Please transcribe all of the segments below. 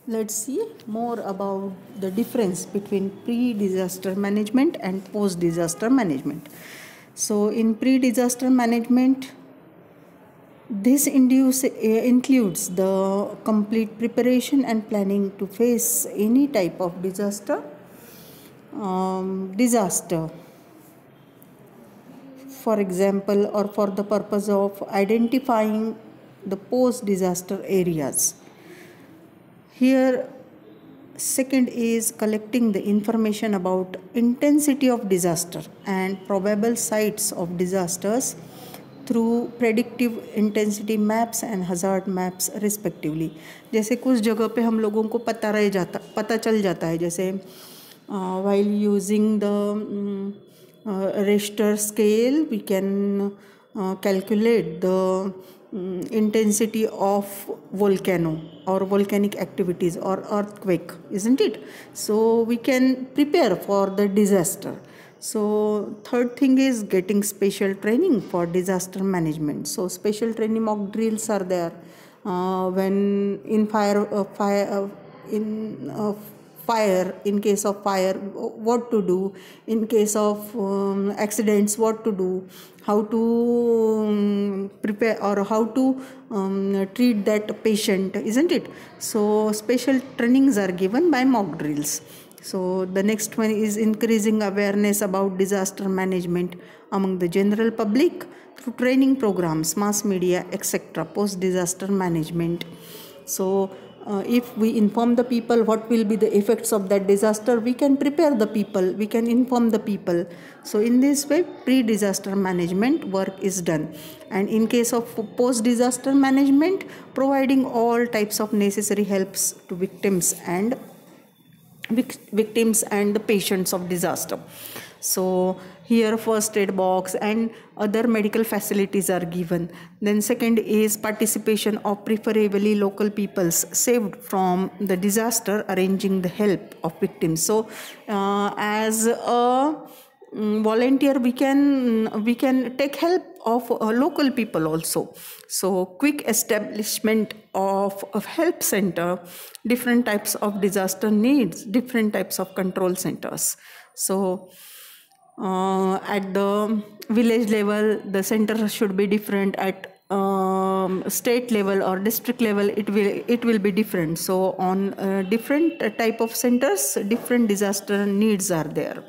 Let's see more about the difference between pre-disaster management and post-disaster management. So in pre-disaster management, this includes the complete preparation and planning to face any type of disaster, for example, or for the purpose of identifying the post-disaster areas. Here, second is collecting the information about intensity of disaster and probable sites of disasters through predictive intensity maps and hazard maps respectively. जैसे कुछ जगह पे हम लोगों को पता चल जाता है, जैसे while using the Richter scale we can calculate the intensity of volcano or volcanic activities or earthquake, isn't it? So we can prepare for the disaster. So third thing is getting special training for disaster management. So special training mock drills are there when in fire, in case of fire what to do, in case of accidents what to do, how to prepare or how to treat that patient, isn't it? So special trainings are given by mock drills. So the next one is increasing awareness about disaster management among the general public through training programs, mass media, etc. Post disaster management. So if we inform the people what will be the effects of that disaster, we can prepare the people, we can inform the people. So in this way pre-disaster management work is done. And in case of post-disaster management, providing all types of necessary helps to victims and the patients of disaster. So here first aid box and other medical facilities are given. Then second is participation of preferably local peoples saved from the disaster, arranging the help of victims. So as a volunteer we can take help of local people also. So quick establishment of help center, different types of disaster needs, different types of control centers. So at the village level the center should be different, at state level or district level it will be different. So on different type of centers different disaster needs are there.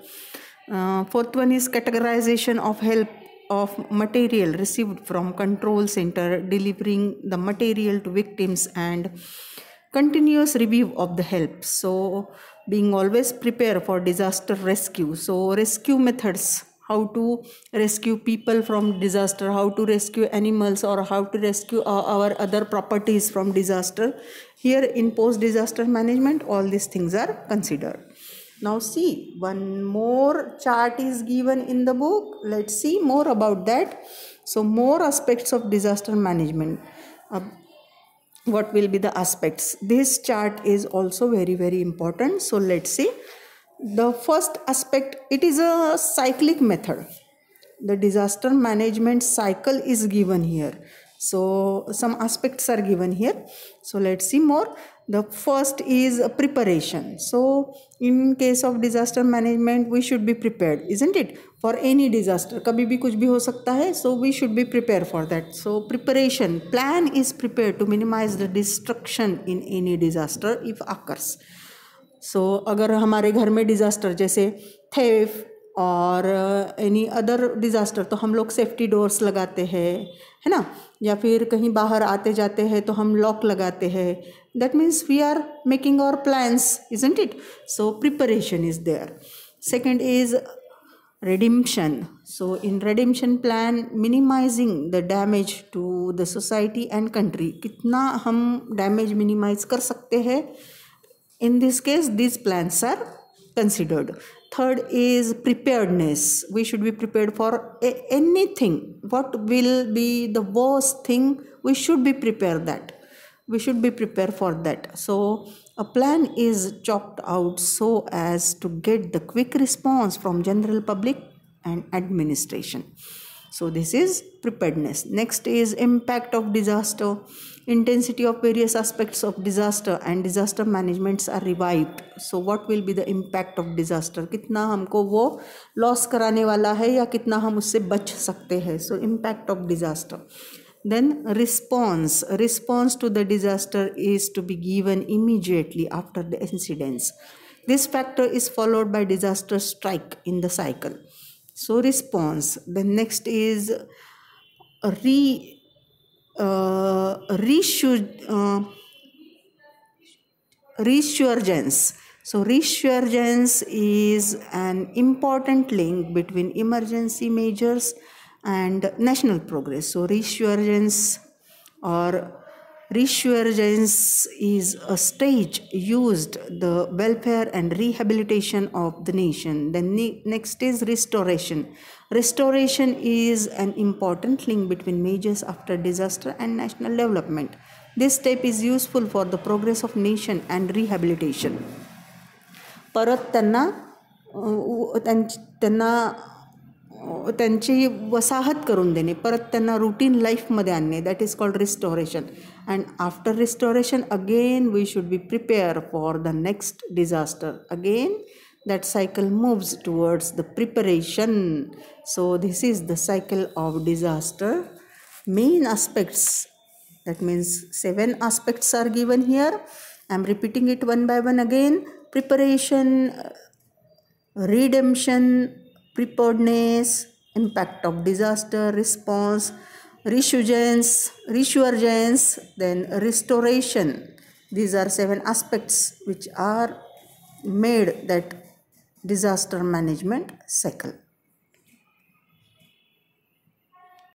Fourth one is categorization of help of material received from control center, delivering the material to victims and continuous review of the help. So being always prepared for disaster rescue. So rescue methods, how to rescue people from disaster, how to rescue animals, or how to rescue our other properties from disaster. Here in post disaster management all these things are considered. Now see, one more chart is given in the book. Let's see more about that. So more aspects of disaster management. What will be the aspects? This chart is also very important. So let's see. The first aspect, it is a cyclic method. The disaster management cycle is given here. So some aspects are given here. So let's see more. The first is preparation. So in case of disaster management we should be prepared, isn't it, for any disaster. kabhi bhi kuch bhi ho sakta hai, so we should be prepared for that. So preparation, plan is prepared to minimize the destruction in any disaster if occurs. सो अगर हमारे घर में disaster जैसे theft और any other disaster तो हम लोग safety doors लगाते हैं, है ना, या फिर कहीं बाहर आते जाते हैं तो हम लॉक लगाते हैं. That means we are making our plans, isn't it. So preparation is there. Second is redemption. So in redemption plan, minimizing the damage to the society and country. कितना हम डैमेज मिनिमाइज कर सकते हैं, in this case these plans are considered. Third is preparedness. We should be prepared for anything. What will be the worst thing, we should be prepared that. We should be prepared for that. So a plan is chalked out so as to get the quick response from general public and administration. So this is preparedness. Next is impact of disaster. Intensity of various aspects of disaster and disaster managements are revived. So what will be the impact of disaster? कितना हमको वो loss कराने वाला है या कितना हम उससे बच सकते हैं. So impact of disaster. Then response to the disaster is to be given immediately after the incidents. This factor is followed by disaster strike in the cycle. So response. The next is resurgence. So resurgence is an important link between emergency measures and national progress. So resurgence is a stage used the welfare and rehabilitation of the nation. Then next is restoration. Restoration is an important link between measures after disaster and national development. This step is useful for the progress of nation and rehabilitation. परत त्यांची वसाहत करून देणे, परत त्यांना routine लाईफमध्ये आणणे, that is called restoration. And after restoration again we should be prepare for the next disaster. Again that cycle moves towards the preparation. So this is the cycle of disaster. Main aspects, that means 7 aspects are given here. I am repeating it one by one again. Preparation, redemption, preparedness, impact of disaster, response, resurgence, then restoration. These are 7 aspects which are made that disaster management cycle.